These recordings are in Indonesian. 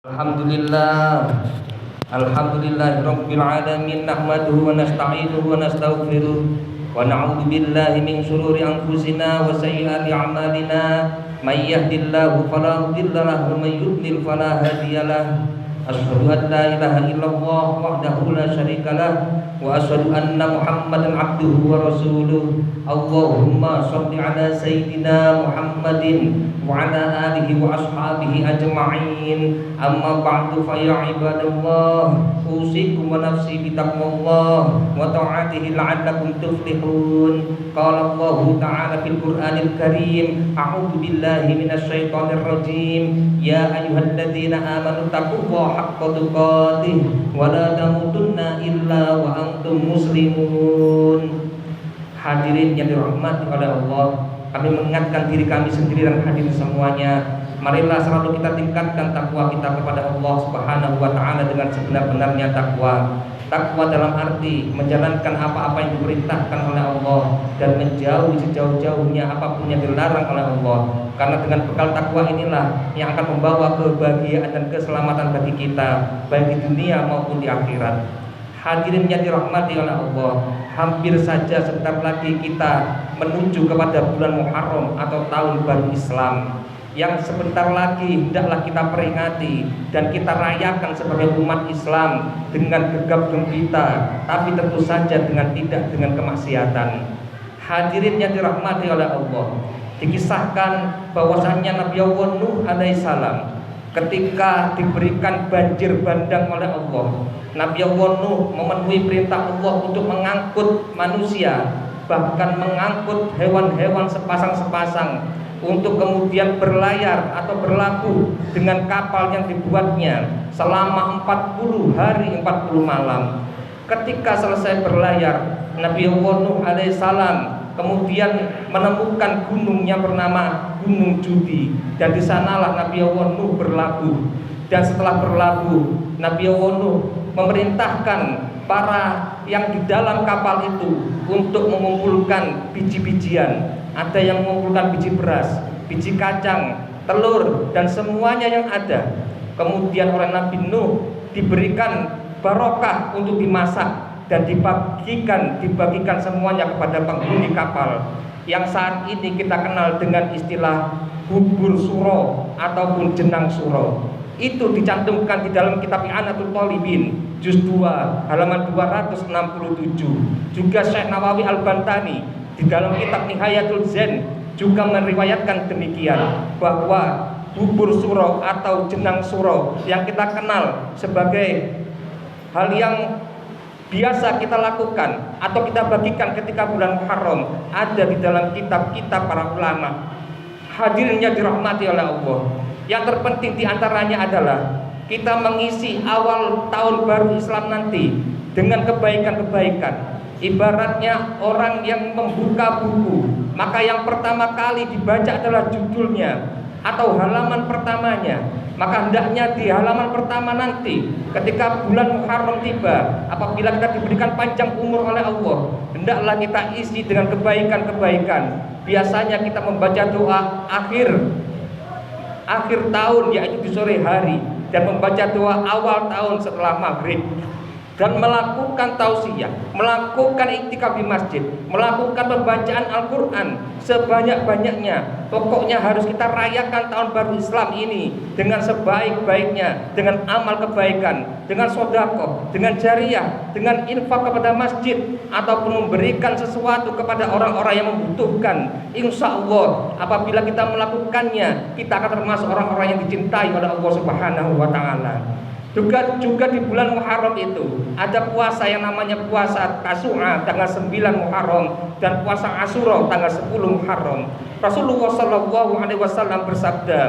Alhamdulillah Rabbil alamin nahmaduhu wa nasta'inuhu wa nastaghfiruh wa na'udzu billahi min shururi anfusina wa sayyiati a'malina may yahdihillahu fala mudilla lahu wa may yudlil fala hadiyalah. Asyhadu an la ilaha illallah wahdahu la syarikalah wa asyhadu anna Muhammadan abduhu wa rasuluh. Allahumma shalli ala sayyidina Muhammadin wa ala alihi wa ashabihi ajma'in. Amma ba'du fa ya ibadallah, usikum wa nafsi bi taqwallah wa ta'atihi la'allakum tuflihun. Qala Allah ta'ala fil Qur'anil Karim, a'udzu billahi minasy syaithanir rajim. Ya ayyuhalladzina amanu taqullaha haqqa tuqatih wa la tamutunna illa wa antum muslimun. Hadirin yang dirahmati oleh Allah, kami mengingatkan diri kami sendiri dan hadirin semuanya, marilah selalu kita tingkatkan takwa kita kepada Allah Subhanahu wa taala dengan sebenar-benarnya takwa. Takwa dalam arti menjalankan apa-apa yang diperintahkan oleh Allah dan menjauhi sejauh-jauhnya apapun yang dilarang oleh Allah. Karena dengan bekal takwa inilah yang akan membawa kebahagiaan dan keselamatan bagi kita, baik di dunia maupun di akhirat. Hadirin yang dirahmati oleh Allah, hampir saja sebentar lagi kita menuju kepada bulan Muharram atau tahun baru Islam, yang sebentar lagi hendaklah kita peringati dan kita rayakan sebagai umat Islam dengan gegap gempita, tapi tentu saja tidak dengan kemaksiatan. Hadirin yang dirahmati oleh Allah, dikisahkan bahwasannya Nabi Allah Nuh alaihissalam ketika diberikan banjir bandang oleh Allah, Nabi Allah Nuh memenuhi perintah Allah untuk mengangkut manusia, bahkan mengangkut hewan-hewan sepasang-sepasang untuk kemudian berlayar atau berlabuh dengan kapal yang dibuatnya selama 40 hari 40 malam. Ketika selesai berlayar, Nabi Allah Nuh alaihissalam kemudian menemukan gunung yang bernama Gunung Judi, dan di sanalah Nabi Allah Nuh berlabuh. Dan setelah berlabuh, Nabi Allah Nuh memerintahkan para yang di dalam kapal itu untuk mengumpulkan biji-bijian. Ada yang mengumpulkan biji beras, biji kacang, telur, dan semuanya yang ada. Kemudian oleh Nabi Nuh diberikan barokah untuk dimasak dan dibagikan semuanya kepada penghuni kapal, yang saat ini kita kenal dengan istilah bubur suro ataupun jenang suro. Itu dicantumkan di dalam kitab I'anatul Talibin juz 2 halaman 267. Juga Syekh Nawawi Al-Bantani di dalam kitab Nihayatul Zen juga meriwayatkan demikian, bahwa bubur suro atau jenang suro yang kita kenal sebagai hal yang biasa kita lakukan atau kita bagikan ketika bulan Muharram ada di dalam kitab-kitab para ulama. Hadirin yang dirahmati oleh Allah, yang terpenting diantaranya adalah kita mengisi awal tahun baru Islam nanti dengan kebaikan-kebaikan. Ibaratnya orang yang membuka buku, maka yang pertama kali dibaca adalah judulnya atau halaman pertamanya. Maka hendaknya di halaman pertama nanti ketika bulan Muharram tiba, apabila kita diberikan panjang umur oleh Allah, hendaklah kita isi dengan kebaikan-kebaikan. Biasanya kita membaca doa akhir tahun, yaitu di sore hari, dan membaca doa awal tahun setelah maghrib, dan melakukan tausiah, melakukan iktikaf di masjid, melakukan pembacaan Al-Quran sebanyak-banyaknya. Pokoknya harus kita rayakan tahun baru Islam ini dengan sebaik-baiknya, dengan amal kebaikan, dengan sedekah, dengan jariyah, dengan infak kepada masjid, ataupun memberikan sesuatu kepada orang-orang yang membutuhkan. Insya Allah apabila kita melakukannya, kita akan termasuk orang-orang yang dicintai oleh Allah Subhanahu wa ta'ala. Juga di bulan Muharram itu ada puasa yang namanya puasa Tasu'a tanggal 9 Muharram dan puasa Asyura tanggal 10 Muharram. Rasulullah Shallallahu alaihi wasallam bersabda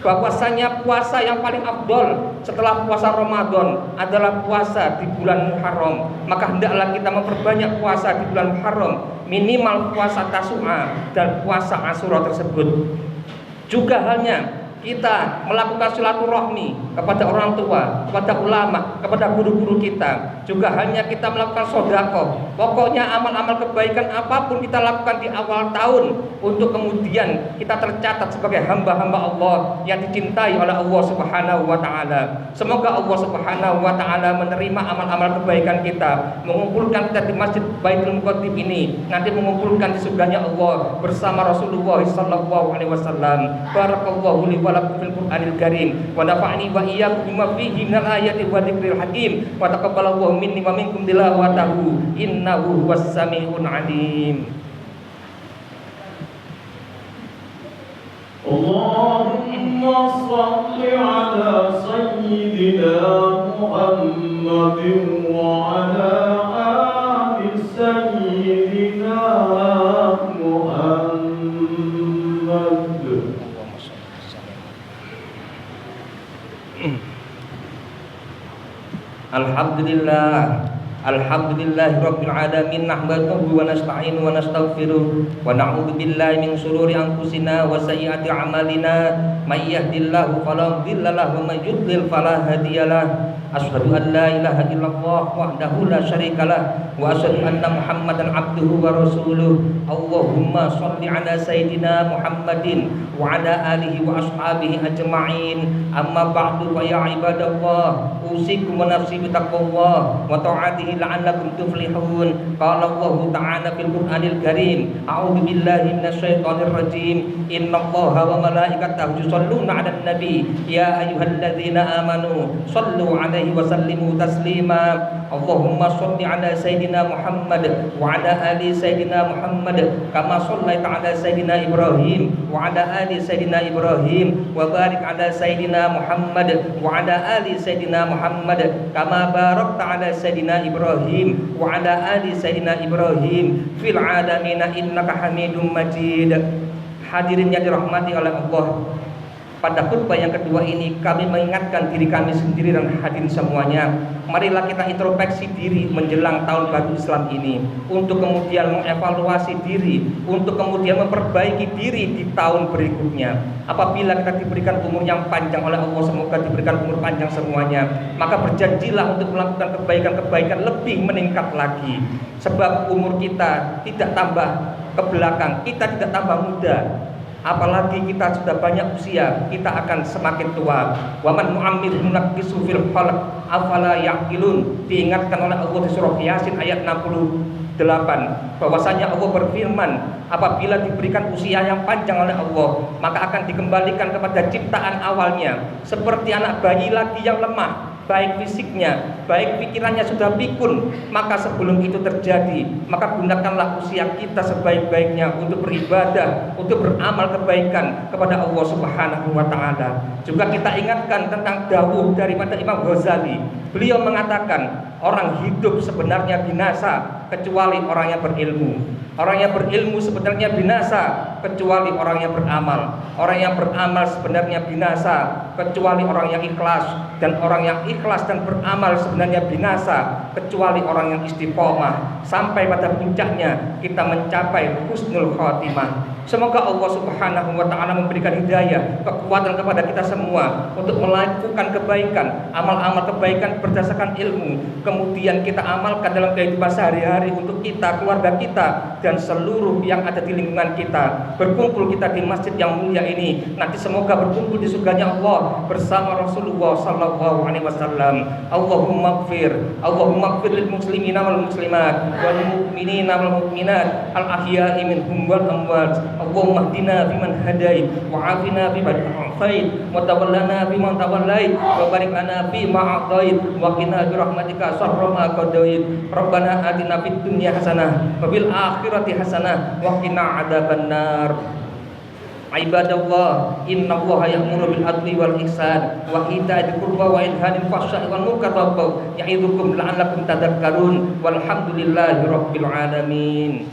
bahwasanya puasa yang paling afdol setelah puasa Ramadan adalah puasa di bulan Muharram. Maka hendaklah kita memperbanyak puasa di bulan Muharram, minimal puasa Tasu'a dan puasa Asyura tersebut. Juga halnya kita melakukan silaturahmi kepada orang tua, kepada ulama, kepada guru-guru kita, juga hanya kita melakukan sedekah. Pokoknya amal-amal kebaikan apapun kita lakukan di awal tahun untuk kemudian kita tercatat sebagai hamba-hamba Allah yang dicintai oleh Allah Subhanahu wa taala. Semoga Allah Subhanahu wa taala menerima amal-amal kebaikan kita, mengumpulkan kita di Masjid Baitul Muqaddim ini, nanti mengumpulkan di surganya Allah bersama Rasulullah sallallahu alaihi wasallam. Barakallahu li wa lakum fil Qur'anil Karim wa nafa'ani wa iyyakum bima fihi minal ayati wa dzikril hakim wa taqabbalallahu minni wa minkum tilawatahu innahu huwas samiul alim. Allahumma shalli ala sayyidina Muhammadin wa ala ali sayyidina Muhammad. Alhamdulillahi rabbil alamin, nahmaduhu wa nasta'inu wa nastaghfiruh wa na'udzu billahi min shururi anfusina wa sayyiati a'malina, may yahdihillahu fala mudilla lahu wa may yudlil fala hadiyalah. Asyhadu an la ilaha illallah wahdahu la syarikalah wa asyhadu anna Muhammadan abduhu wa rasuluh. Allahumma shalli ala sayidina Muhammadin wa ala alihi wa ashabihi ajma'in. Amma ba'du, fa ya ibadallah, usikum wa nafsi bitaqwallah wa ta'atihi la'allakum tuflihun. Qala Allah ta'ala fil Qur'anil Karim, a'udzu billahi minasyaitonir rajim. Innallaha wa malaikatahu yusholluna 'alan nabi ya ayyuhalladzina amanu shallu 'alaihi wa sallimu taslima. Allahumma shalli 'ala sayidina Muhammad wa 'ala ali sayidina Muhammad kama shallaita 'ala sayidina Ibrahim wa 'ala ali sayidina Ibrahim wa barik 'ala sayidina Muhammad wa 'ala ali sayidina Muhammad kama barakta 'ala sayidina Ibrahim wa 'ala ali sayidina Ibrahim fil 'alamin innaka Hamidum Majid. Hadirin yang dirahmati oleh Allah, pada khutbah yang kedua ini kami mengingatkan diri kami sendiri dan hadirin semuanya, marilah kita introspeksi diri menjelang tahun baru Islam ini, untuk kemudian mengevaluasi diri, untuk kemudian memperbaiki diri di tahun berikutnya. Apabila kita diberikan umur yang panjang oleh Allah, semoga diberikan umur panjang semuanya, maka berjanjilah untuk melakukan kebaikan-kebaikan lebih meningkat lagi. Sebab umur kita tidak tambah ke belakang, kita tidak tambah muda. Apalagi kita sudah banyak usia, kita akan semakin tua. Waman mu'ammir nunaqqisu fil khalq afala yaqilun. Diingatkan oleh Allah di surah Yasin ayat 68 bahwasanya Allah berfirman, apabila diberikan usia yang panjang oleh Allah, maka akan dikembalikan kepada ciptaan awalnya, seperti anak bayi lagi yang lemah, baik fisiknya, baik pikirannya sudah pikun. Maka sebelum itu terjadi, maka gunakanlah usia kita sebaik-baiknya untuk beribadah, untuk beramal kebaikan kepada Allah Subhanahu wa taala. Juga kita ingatkan tentang dawuh daripada Imam Ghazali. Beliau mengatakan, orang hidup sebenarnya binasa kecuali orang yang berilmu. Orang yang berilmu sebenarnya binasa kecuali orang yang beramal. Orang yang beramal sebenarnya binasa kecuali orang yang ikhlas. Dan orang yang ikhlas dan beramal sebenarnya binasa kecuali orang yang istiqomah. Sampai pada puncaknya kita mencapai husnul khotimah. Semoga Allah Subhanahu wa taala memberikan hidayah, kekuatan kepada kita semua untuk melakukan kebaikan, amal-amal kebaikan berdasarkan ilmu, kemudian kita amalkan dalam kehidupan sehari-hari untuk kita, keluarga kita, dan seluruh yang ada di lingkungan kita. Berkumpul kita di masjid yang mulia ini, nanti semoga berkumpul di surganya Allah bersama Rasulullah sallallahu alaihi wasallam. Allahumma ighfir lil muslimina wal muslimat wal mu'minina wal mu'minat al ahya'i minhum wal amwat. Allahumma hdina fiman hadait wa afina fiman afait wa tawallana fiman tawallait wa barik lana fi ma atait wa qina bi rahmatika syarra ma qadait. Rabbana atina fid dunya hasanah wa fil akhirati hasanah wa qina adzabannar. Ibadallah, innallaha ya'muru bil adli wal ihsan wa ita'i dzil qurba wa yanha 'anil fahsya'i wal munkar wa baghi ya'idzukum la'allakum tadhakkarun. Walhamdulillahi rabbil alamin.